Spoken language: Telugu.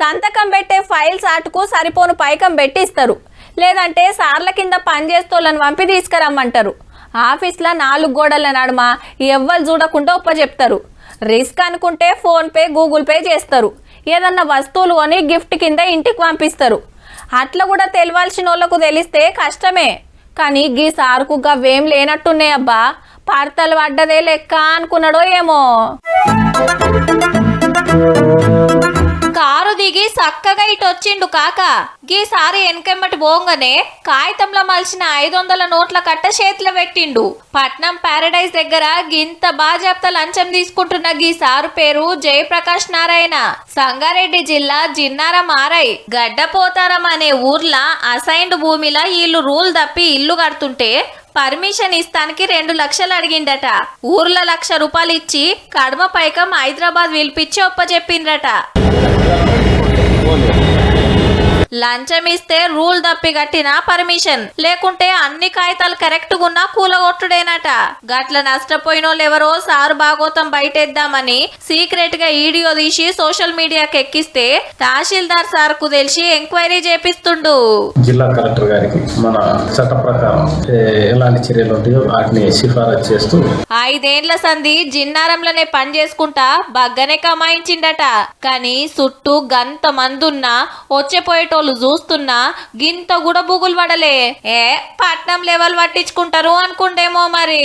సంతకం పెట్టే ఫైల్స్ ఆటుకు సరిపోను పైకం పెట్టిస్తారు, లేదంటే సార్ల కింద పనిచేస్తోళ్ళని పంపి తీసుకురమ్మంటారు. ఆఫీస్లో 4 గోడల నడుమ ఎవ్వరు చూడకుండా చెప్తారు. రిస్క్ అనుకుంటే ఫోన్పే గూగుల్ పే చేస్తారు. ఏదన్నా వస్తువులు కొని గిఫ్ట్ కింద ఇంటికి పంపిస్తారు. అట్లా కూడా తెలియాల్సిన వాళ్ళకు తెలిస్తే కష్టమే. కానీ గీ సార్కు గవ్వేం లేనట్టున్నాయి అబ్బా. పడతలు పడ్డదే లెక్క అనుకున్నాడో ఏమో. కారు దిగి చక్కగా ఇటు వచ్చిండు కాక. గీసారి వెనకెమ్మటి పోగానే కాగితంలో మలిసిన 500 నోట్ల కట్ట చేతిలో పెట్టిండు. పట్నం ప్యారడైజ్ దగ్గర గింత బాజాప్త లంచం తీసుకుంటున్న గీసారు పేరు జయప్రకాష్ నారాయణ. సంగారెడ్డి జిల్లా జిన్నారం ఆరై గడ్డపోతారం అనే ఊర్ల అసైన్డ్ భూమిలో వీళ్ళు రూల్ తప్పి ఇల్లు కడుతుంటే పర్మిషన్ ఇస్తానికి 2 లక్షలు అడిగిండట. ఊర్లో ₹1,00,000 ఇచ్చి కడమ పైకం హైదరాబాద్ పిలిపించి ఒప్పచెప్పిండ్రట. లంచం ఇస్తే రూల్ తప్పి కట్టిన పర్మిషన్, లేకుంటే అన్ని కాగితాలు కరెక్ట్ గున్నా కూలగొట్టుడేనట. గట్ల నష్టపోయినోళ్ళు ఎవరో సారు భాగోతం బయటేద్దామని సీక్రెట్ గా వీడియో తీసి సోషల్ మీడియాకి ఎక్కిస్తే తహసీల్దార్ సార్ కు తెలిసి ఎంక్వైరీ చేపిస్తుండు. జిల్లా కలెక్టర్ గారికి మన చట్ట ప్రకారం ఎలాంటి చర్యలు ఉంటాయో వాటిని సిఫారసు చేస్తూ 5 ఏండ్ల సంధి జిన్నారంలోనే పని చేసుకుంటా బగ్గనే కమాయించిండట. కానీ చుట్టూ గంత మందున్నా వచ్చేపోయేటోళ్ళు చూస్తున్నా గింత కూడా బుగులు పడలే. పట్నం లెవెల్ పట్టించుకుంటారు అనుకుంటేమో మరి.